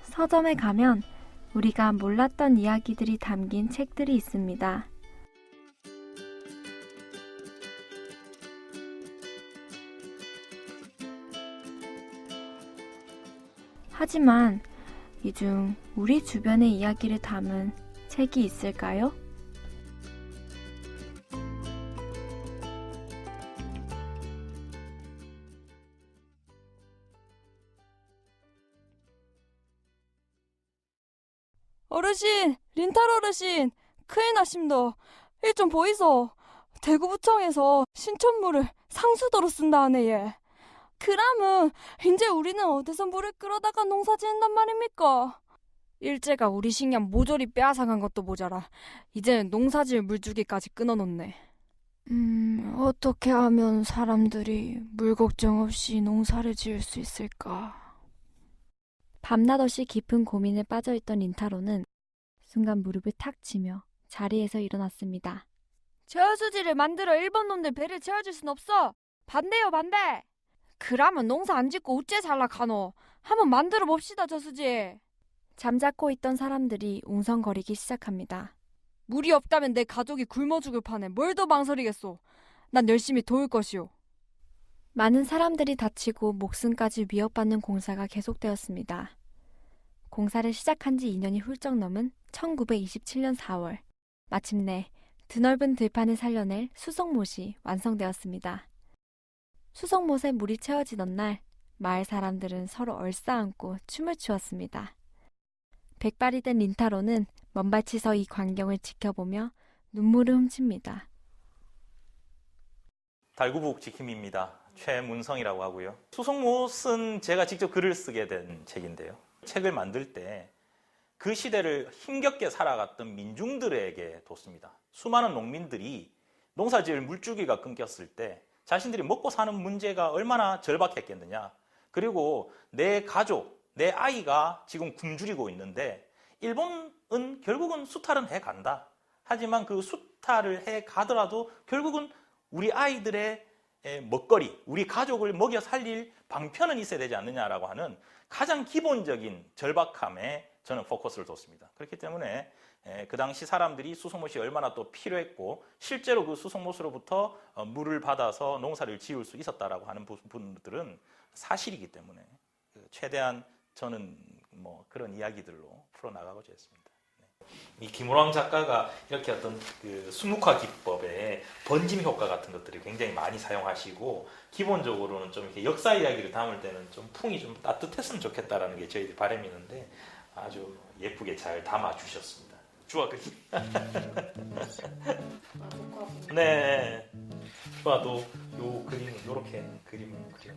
서점에 가면 우리가 몰랐던 이야기들이 담긴 책들이 있습니다. 하지만 이 중 우리 주변의 이야기를 담은 책이 있을까요? 어르신, 린탈 어르신, 큰일 나십니다. 일 좀 보이소. 대구부청에서 신천물을 상수도로 쓴다 하네 예. 그러면 이제 우리는 어디서 물을 끌어다가 농사 지은단 말입니까? 일제가 우리 식량 모조리 빼앗아간 것도 모자라 이제는 농사지을 물주기까지 끊어놓네. 어떻게 하면 사람들이 물 걱정 없이 농사를 지을 수 있을까? 밤낮없이 깊은 고민에 빠져있던 린타로는 순간 무릎을 탁 치며 자리에서 일어났습니다. 저수지를 만들어 일본 놈들 배를 채워줄 순 없어. 반대요 반대. 그러면 농사 안 짓고 어째 살라카노. 한번 만들어 봅시다 저수지. 잠자코 있던 사람들이 웅성거리기 시작합니다. 물이 없다면 내 가족이 굶어 죽을 판에 뭘 더 망설이겠소. 난 열심히 도울 것이오. 많은 사람들이 다치고 목숨까지 위협받는 공사가 계속되었습니다. 공사를 시작한 지 2년이 훌쩍 넘은 1927년 4월, 마침내 드넓은 들판을 살려낼 수송못이 완성되었습니다. 수송못에 물이 채워지던 날, 마을 사람들은 서로 얼싸안고 춤을 추었습니다. 백발이 된 린타로는 먼발치서 이 광경을 지켜보며 눈물을 훔칩니다. 달구북 지킴입니다. 최문성이라고 하고요. 수송못은 제가 직접 글을 쓰게 된 책인데요. 책을 만들 때 그 시대를 힘겹게 살아갔던 민중들에게 뒀습니다. 수많은 농민들이 농사지을 물줄기가 끊겼을 때 자신들이 먹고 사는 문제가 얼마나 절박했겠느냐. 그리고 내 가족, 내 아이가 지금 굶주리고 있는데 일본은 결국은 수탈은 해간다. 하지만 그 수탈을 해가더라도 결국은 우리 아이들의 먹거리, 우리 가족을 먹여 살릴 방편은 있어야 되지 않느냐라고 하는 가장 기본적인 절박함에 저는 포커스를 뒀습니다. 그렇기 때문에 그 당시 사람들이 수송못이 얼마나 또 필요했고 실제로 그 수송못으로부터 물을 받아서 농사를 지을 수 있었다라고 하는 부분들은 사실이기 때문에 최대한 저는 뭐 그런 이야기들로 풀어나가고자 했습니다. 이 김우랑 작가가 이렇게 어떤 그 수묵화 기법의 번짐 효과 같은 것들을 굉장히 많이 사용하시고 기본적으로는 좀 이렇게 역사 이야기를 담을 때는 좀 풍이 좀 따뜻했으면 좋겠다라는 게 저희들 바람이 있는데 아주 예쁘게 잘 담아 주셨습니다. 주화 그림. 네. 주화도 요 그림은 이렇게 그림을 그려.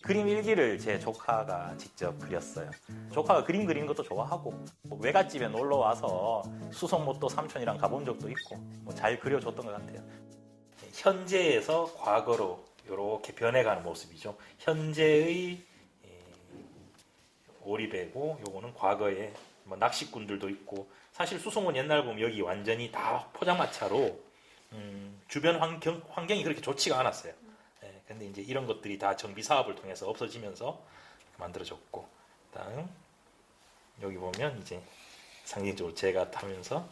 그림 일기를 제 조카가 직접 그렸어요. 조카가 그림 그리는 것도 좋아하고 외갓집에 놀러 와서 수송못도 삼촌이랑 가본 적도 있고 잘 그려줬던 것 같아요. 현재에서 과거로 이렇게 변해가는 모습이죠. 현재의 오리배고 요거는 과거에 뭐 낚시꾼들도 있고 사실 수송은 옛날 보면 여기 완전히 다 포장마차로 주변 환경이 그렇게 좋지가 않았어요. 근데 이제 이런 것들이 다 정비 사업을 통해서 없어지면서 만들어졌고, 다음 여기 보면 이제 상징적으로 제가 타면서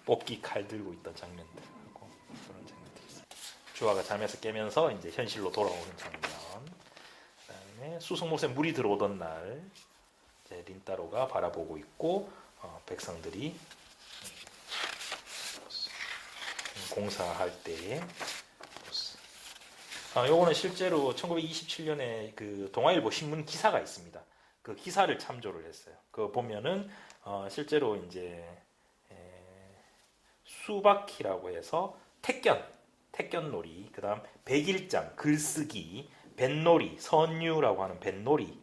뽑기 칼 들고 있던 장면들하고 그런 장면들이 있어요. 주화가 잠에서 깨면서 이제 현실로 돌아오는 장면. 그다음에 수송못에 물이 들어오던 날 이제 린타로가 바라보고 있고 백성들이 공사할 때에 요거는 실제로 1927년에 그 동아일보 신문 기사가 있습니다. 그 기사를 참조를 했어요. 그거 보면은 실제로 이제 수박키라고 해서 택견놀이, 그다음 백일장, 글쓰기, 뱃놀이, 선유라고 하는 뱃놀이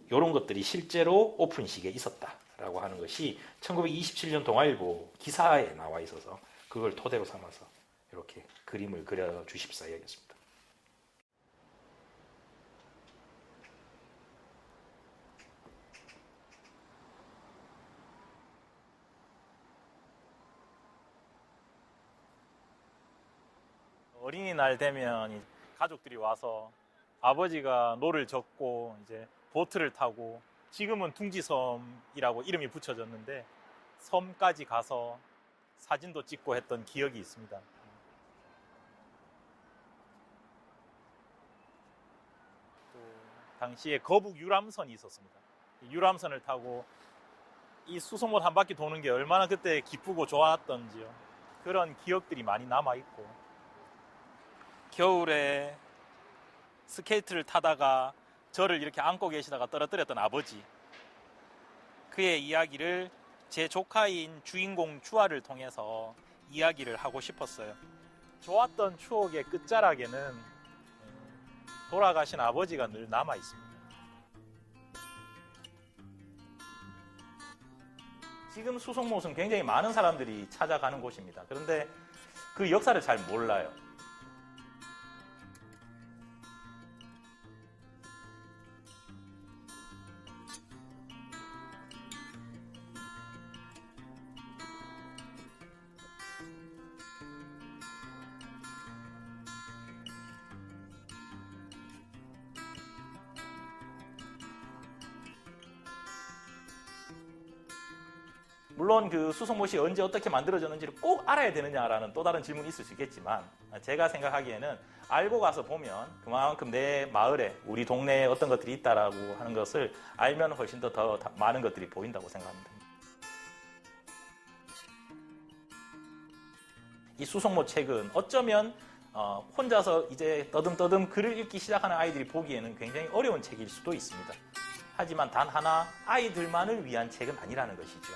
이런 것들이 실제로 오픈식에 있었다라고 하는 것이 1927년 동아일보 기사에 나와 있어서 그걸 토대로 삼아서 이렇게 그림을 그려 주십사 여겼습니다. 어린이날 되면 가족들이 와서 아버지가 노를 젓고 이제 보트를 타고 지금은 둥지섬이라고 이름이 붙여졌는데 섬까지 가서 사진도 찍고 했던 기억이 있습니다. 또 당시에 거북 유람선이 있었습니다. 유람선을 타고 이 수송못 한 바퀴 도는 게 얼마나 그때 기쁘고 좋았던지요. 그런 기억들이 많이 남아있고, 겨울에 스케이트를 타다가 저를 이렇게 안고 계시다가 떨어뜨렸던 아버지, 그의 이야기를 제 조카인 주인공 주아를 통해서 이야기를 하고 싶었어요. 좋았던 추억의 끝자락에는 돌아가신 아버지가 늘 남아 있습니다. 지금 수송못은 굉장히 많은 사람들이 찾아가는 곳입니다. 그런데 그 역사를 잘 몰라요. 물론 그 수송못이 언제 어떻게 만들어졌는지를 꼭 알아야 되느냐라는 또 다른 질문이 있을 수 있겠지만, 제가 생각하기에는 알고 가서 보면 그만큼 내 마을에, 우리 동네에 어떤 것들이 있다라고 하는 것을 알면 훨씬 더 많은 것들이 보인다고 생각합니다. 이 수송못 책은 어쩌면 혼자서 이제 떠듬떠듬 글을 읽기 시작하는 아이들이 보기에는 굉장히 어려운 책일 수도 있습니다. 하지만 단 하나, 아이들만을 위한 책은 아니라는 것이죠.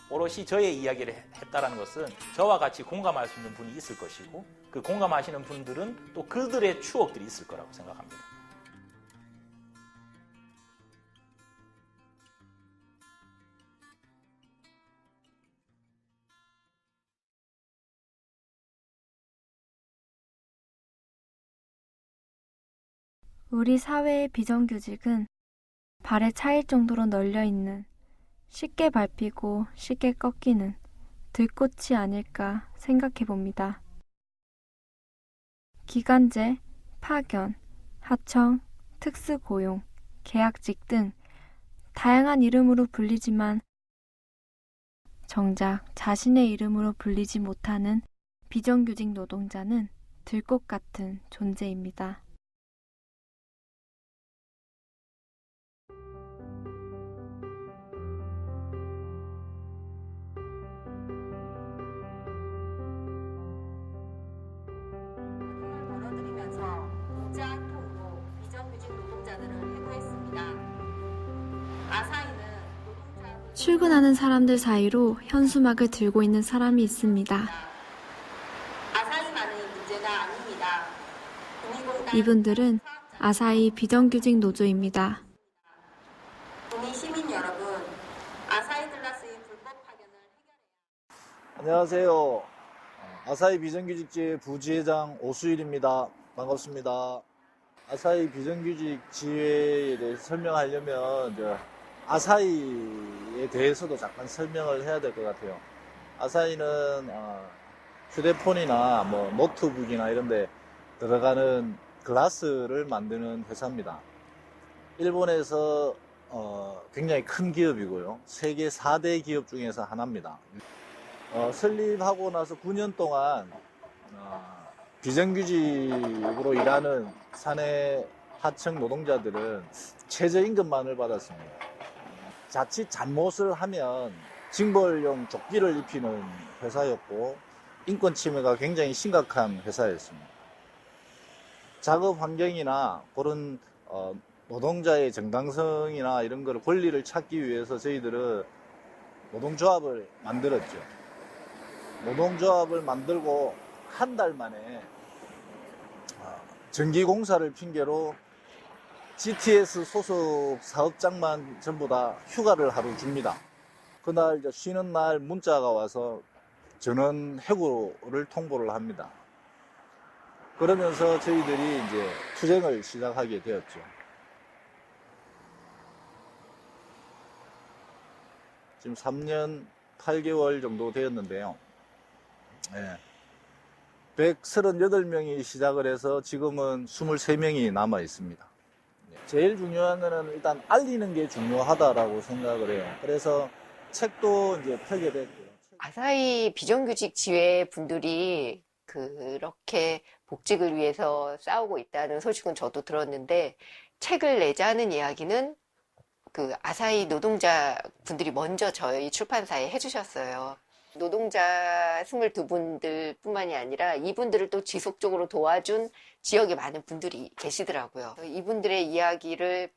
오롯이 저의 이야기를 했다는 것은 저와 같이 공감할 수 있는 분이 있을 것이고, 그 공감하시는 분들은 또 그들의 추억들이 있을 거라고 생각합니다. 우리 사회의 비정규직은 발에 차일 정도로 널려있는, 쉽게 밟히고 쉽게 꺾이는 들꽃이 아닐까 생각해 봅니다. 기간제, 파견, 하청, 특수고용, 계약직 등 다양한 이름으로 불리지만 정작 자신의 이름으로 불리지 못하는 비정규직 노동자는 들꽃 같은 존재입니다. 출근하는 사람들 사이로 현수막을 들고 있는 사람이 있습니다. 아사히만의 문제가 아닙니다. 이분들은 아사히 비정규직 노조입니다. 국민 시민 여러분, 아사히 글라스의 불법 파견을 해결해야 안녕하세요. 아사히 비정규직지회 부지회장 오수일입니다. 반갑습니다. 아사히 비정규직 지회에 대해서 설명하려면 아사히에 대해서도 잠깐 설명을 해야 될 것 같아요. 아사히는 휴대폰이나 노트북이나 이런 데 들어가는 글라스를 만드는 회사입니다. 일본에서 굉장히 큰 기업이고요. 세계 4대 기업 중에서 하나입니다. 설립하고 나서 9년 동안 비정규직으로 일하는 사내 하청 노동자들은 최저임금만을 받았습니다. 자칫 잘못을 하면 징벌용 조끼를 입히는 회사였고, 인권 침해가 굉장히 심각한 회사였습니다. 작업 환경이나 그런 노동자의 정당성이나 이런 걸 권리를 찾기 위해서 저희들은 노동조합을 만들었죠. 노동조합을 만들고 한 달 만에 전기공사를 핑계로 GTS 소속 사업장만 전부 다 휴가를 하루 줍니다. 그날 쉬는 날 문자가 와서 전원 해고를 통보를 합니다. 그러면서 저희들이 이제 투쟁을 시작하게 되었죠. 지금 3년 8개월 정도 되었는데요. 138명이 시작을 해서 지금은 23명이 남아 있습니다. 제일 중요한 거는 일단 알리는 게 중요하다라고 생각을 해요. 그래서 책도 이제 펴게 됐고요. 아사히 비정규직 지회 분들이 그렇게 복직을 위해서 싸우고 있다는 소식은 저도 들었는데, 책을 내자는 이야기는 그 아사히 노동자 분들이 먼저 저희 출판사에 해주셨어요. 노동자 22분들 뿐만이 아니라 이분들을 또 지속적으로 도와준 지역에 많은 분들이 계시더라고요. 이분들의 이야기를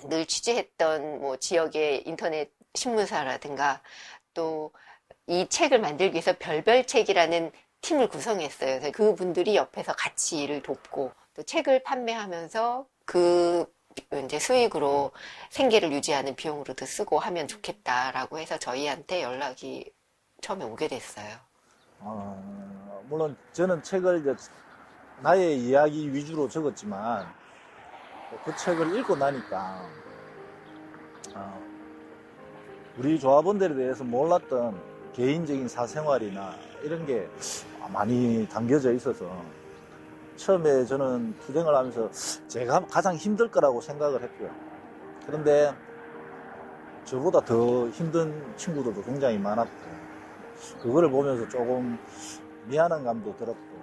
늘 취재했던 뭐 지역의 인터넷 신문사라든가 또 이 책을 만들기 위해서 별별책이라는 팀을 구성했어요. 그래서 그분들이 옆에서 같이 일을 돕고 또 책을 판매하면서 그 이제 수익으로 생계를 유지하는 비용으로도 쓰고 하면 좋겠다라고 해서 저희한테 연락이 처음에 오게 됐어요. 물론 저는 책을 이제 나의 이야기 위주로 적었지만 그 책을 읽고 나니까 우리 조합원들에 대해서 몰랐던 개인적인 사생활이나 이런 게 많이 담겨져 있어서 처음에 저는 투쟁을 하면서 제가 가장 힘들 거라고 생각을 했고요. 그런데 저보다 더 힘든 친구들도 굉장히 많았고 그거를 보면서 조금 미안한 감도 들었고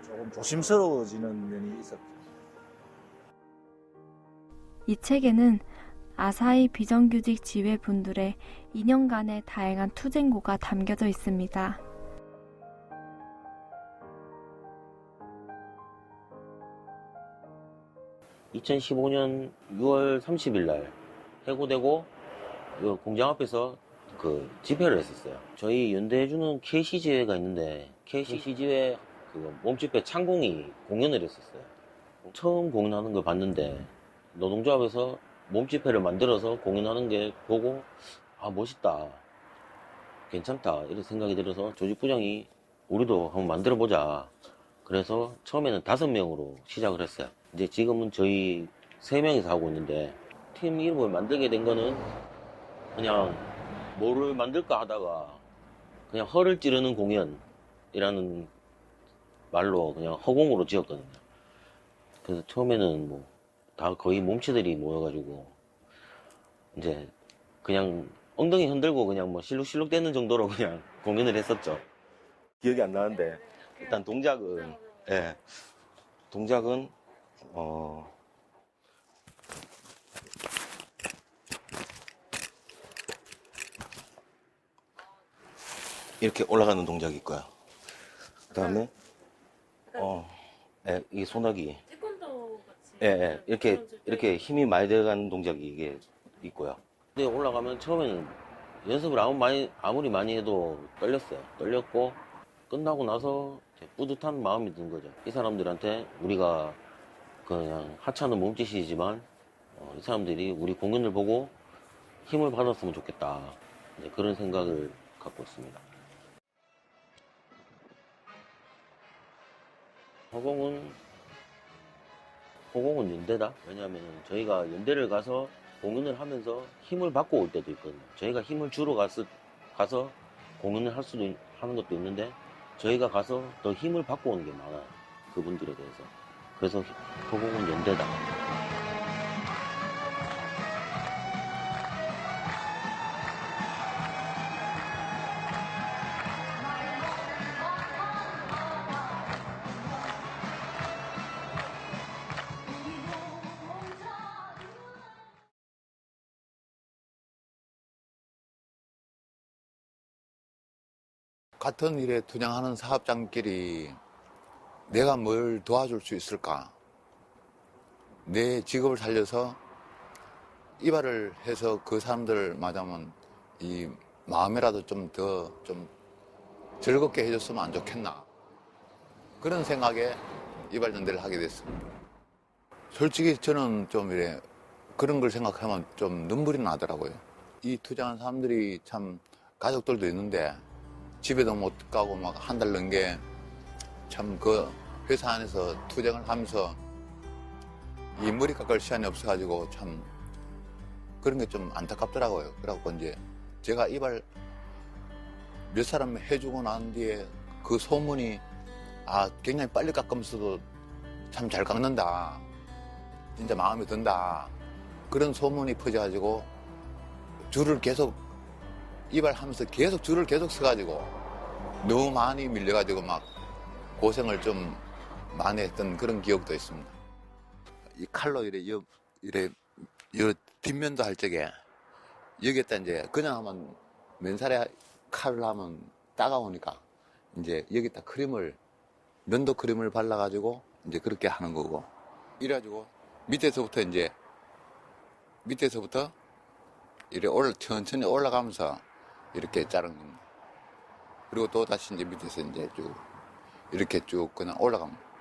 조금 조심스러워지는 면이 있었죠. 이 책에는 아사히 비정규직 지회분들의 2년간의 다양한 투쟁고가 담겨져 있습니다. (2015년 6월 30일) 날 해고되고 공장 앞에서 그 집회를 했었어요. 저희 연대해주는 KC지회가 있는데 KC지회 그 몸집회 창공이 공연을 했었어요. 처음 공연하는 걸 봤는데 노동조합에서 몸집회를 만들어서 공연하는 게 보고 멋있다, 괜찮다 이런 생각이 들어서 조직부장이 우리도 한번 만들어보자. 그래서 처음에는 5명으로 시작을 했어요. 이제 지금은 저희 3명이서 하고 있는데 팀 이름을 만들게 된 거는 그냥 뭐를 만들까 하다가 그냥 허를 찌르는 공연이라는 말로 그냥 허공으로 지었거든요. 그래서 처음에는 뭐 다 거의 몸치들이 모여가지고 이제 그냥 엉덩이 흔들고 그냥 뭐 실룩실룩 대는 정도로 그냥 공연을 했었죠. 기억이 안 나는데 일단 동작은 이렇게 올라가는 동작이 있고요. 그 다음에 이 소나기 이렇게 힘이 많이 들어가는 동작이 이게 있고요. 근데 올라가면 처음에는 연습을 아무리 많이 해도 떨렸고 끝나고 나서 뿌듯한 마음이 든 거죠. 이 사람들한테 우리가 그냥 하찮은 몸짓이지만 이 사람들이 우리 공연을 보고 힘을 받았으면 좋겠다, 그런 생각을 갖고 있습니다. 허공은 연대다. 왜냐하면 저희가 연대를 가서 공연을 하면서 힘을 받고 올 때도 있거든요. 저희가 힘을 주러 가서 공연을 하는 것도 있는데 저희가 가서 더 힘을 받고 오는 게 많아요. 그분들에 대해서. 그래서 허공은 연대다. 같은 일에 투쟁하는 사업장끼리 내가 뭘 도와줄 수 있을까? 내 직업을 살려서 이발을 해서 그 사람들 마다면 이 마음이라도 좀 더 즐겁게 해줬으면 안 좋겠나? 그런 생각에 이발연대를 하게 됐습니다. 솔직히 저는 좀 이래 그런 걸 생각하면 좀 눈물이 나더라고요. 이 투쟁한 사람들이 참 가족들도 있는데 집에도 못 가고 막 한 달 넘게 참 그 회사 안에서 투쟁을 하면서 이 머리 깎을 시간이 없어가지고 참 그런 게 좀 안타깝더라고요. 그래갖고 이제 제가 이발 몇 사람 해주고 난 뒤에 그 소문이 굉장히 빨리 깎으면서도 참 잘 깎는다. 진짜 마음에 든다. 그런 소문이 퍼져가지고 줄을 계속 이발하면서 계속 줄을 계속 서가지고 너무 많이 밀려가지고 막 고생을 좀 많이 했던 그런 기억도 있습니다. 이 칼로 이래 뒷면도 할 적에 여기에다 이제 그냥 하면 맨살에 칼을 하면 따가우니까 이제 여기다 면도 크림을 발라가지고 이제 그렇게 하는 거고 이래가지고 밑에서부터 이렇게 천천히 올라가면서 이렇게 자른 겁니다. 그리고 또 다시 이제 밑에서 이제 쭉 이렇게 쭉 그냥 올라갑니다.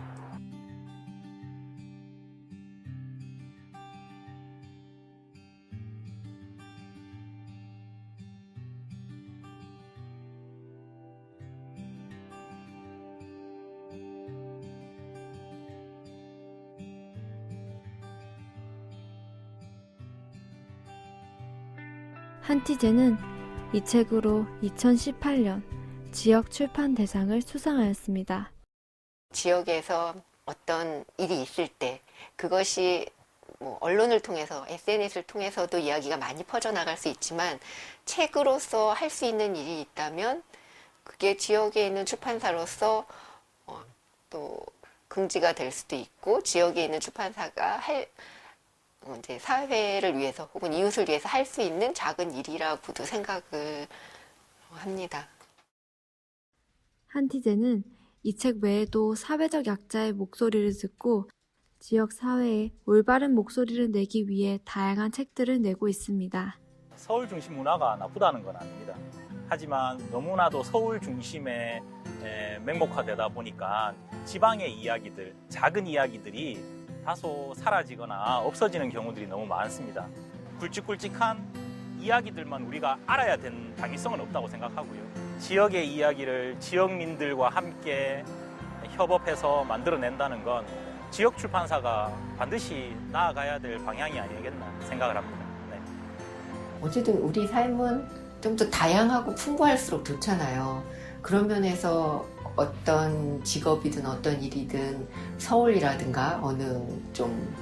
한티제는 이 책으로 2018년 지역 출판 대상을 수상하였습니다. 지역에서 어떤 일이 있을 때 그것이 뭐 언론을 통해서 SNS를 통해서도 이야기가 많이 퍼져나갈 수 있지만 책으로서 할 수 있는 일이 있다면 그게 지역에 있는 출판사로서 또 긍지가 될 수도 있고 지역에 있는 출판사가 이제 사회를 위해서 혹은 이웃을 위해서 할 수 있는 작은 일이라고도 생각을 합니다. 한티제는 이 책 외에도 사회적 약자의 목소리를 듣고 지역 사회에 올바른 목소리를 내기 위해 다양한 책들을 내고 있습니다. 서울 중심 문화가 나쁘다는 건 아닙니다. 하지만 너무나도 서울 중심에 맹목화되다 보니까 지방의 이야기들, 작은 이야기들이 다소 사라지거나 없어지는 경우들이 너무 많습니다. 굵직굵직한 이야기들만 우리가 알아야 되는 당위성은 없다고 생각하고요. 지역의 이야기를 지역민들과 함께 협업해서 만들어낸다는 건 지역 출판사가 반드시 나아가야 될 방향이 아니겠나 생각을 합니다. 네. 어쨌든 우리 삶은 좀 더 다양하고 풍부할수록 좋잖아요. 그런 면에서 어떤 직업이든 어떤 일이든 서울이라든가 어느 좀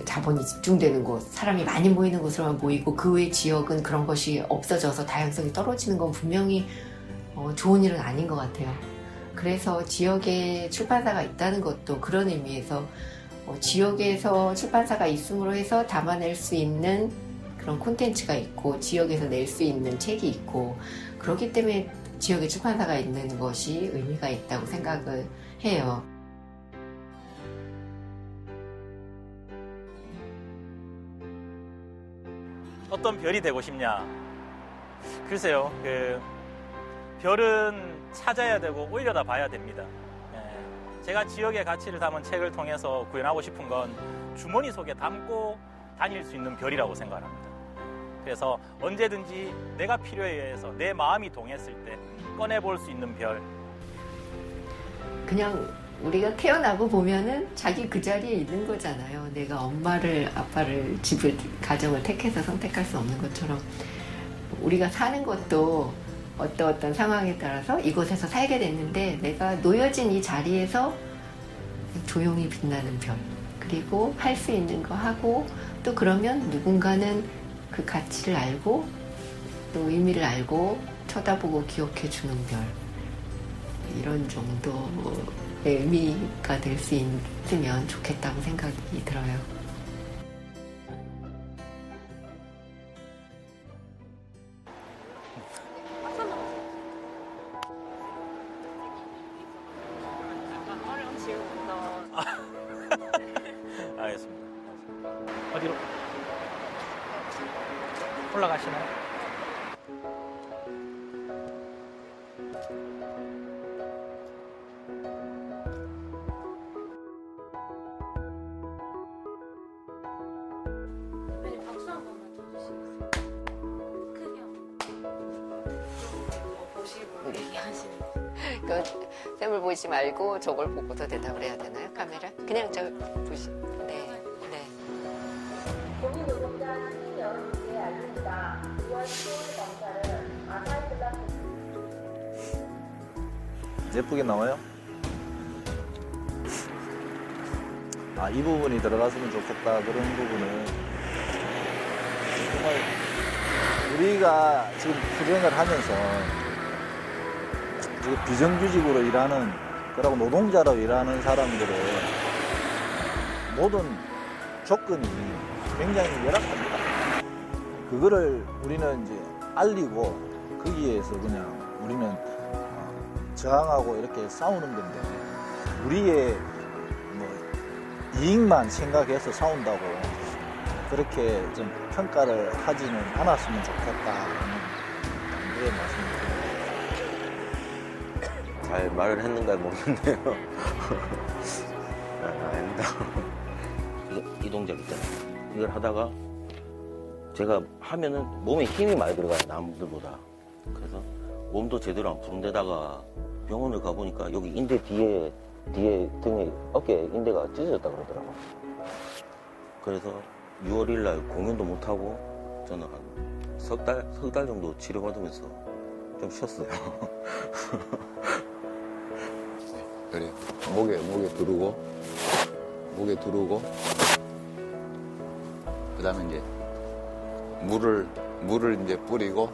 자본이 집중되는 곳, 사람이 많이 모이는 곳으로만 모이고 그 외 지역은 그런 것이 없어져서 다양성이 떨어지는 건 분명히 좋은 일은 아닌 것 같아요. 그래서 지역에 출판사가 있다는 것도 그런 의미에서 지역에서 출판사가 있음으로 해서 담아낼 수 있는 그런 콘텐츠가 있고 지역에서 낼 수 있는 책이 있고 그렇기 때문에 지역에 출판사가 있는 것이 의미가 있다고 생각을 해요. 어떤 별이 되고 싶냐? 글쎄요, 별은 찾아야 되고 올려다 봐야 됩니다. 제가 지역의 가치를 담은 책을 통해서 구현하고 싶은 건 주머니 속에 담고 다닐 수 있는 별이라고 생각합니다. 그래서 언제든지 내가 필요에 의해서 내 마음이 동했을 때 꺼내볼 수 있는 별. 그냥 우리가 태어나고 보면은 자기 그 자리에 있는 거잖아요. 내가 엄마를, 아빠를, 집을, 가정을 택해서 선택할 수 없는 것처럼 우리가 사는 것도 어떤 상황에 따라서 이곳에서 살게 됐는데 내가 놓여진 이 자리에서 조용히 빛나는 별. 그리고 할 수 있는 거 하고 또 그러면 누군가는 그 가치를 알고 또 의미를 알고 쳐다보고 기억해 주는 별. 이런 정도의 의미가 될 수 있으면 좋겠다고 생각이 들어요. 알겠습니다. 어디로? 올라가시나요? 박수 한 번만 쳐주시겠어요? 크게 보시고 얘기하시는 그 쌤을 보지 말고 저걸 보고서 대답을 해야 되나요? 카메라? 그냥 저 보시. 네, 네. 공인 노동자는 여러분께 알립니다. 6월 10일 검사를 아사히드라스 예쁘게 나와요? 아, 이 부분이 들어갔으면 좋겠다. 그런 부분은 정말 우리가 지금 투쟁을 하면서 지금 비정규직으로 일하는, 그러고 노동자로 일하는 사람들의 모든 조건이 굉장히 열악합니다. 그거를 우리는 이제 알리고 거기에서 그냥 우리는 저항하고 이렇게 싸우는 건데, 우리의 뭐 이익만 생각해서 싸운다고 그렇게 좀 평가를 하지는 않았으면 좋겠다. 그런 말씀드립니다. 잘 말을 했는가 모르겠네요. 아닙니다. 이 동작 있잖아요. 이걸 하다가 제가 하면은 몸에 힘이 많이 들어가요, 남들보다. 그래서 몸도 제대로 안 푸는데다가 병원을 가보니까 여기 인대 뒤에 등에 어깨 인대가 찢어졌다 그러더라고요. 그래서 6월 1일 날 공연도 못하고 저는 한 석 달 정도 치료받으면서 좀 쉬었어요. 그래. 목에 두르고, 그 다음에 이제 물을 이제 뿌리고,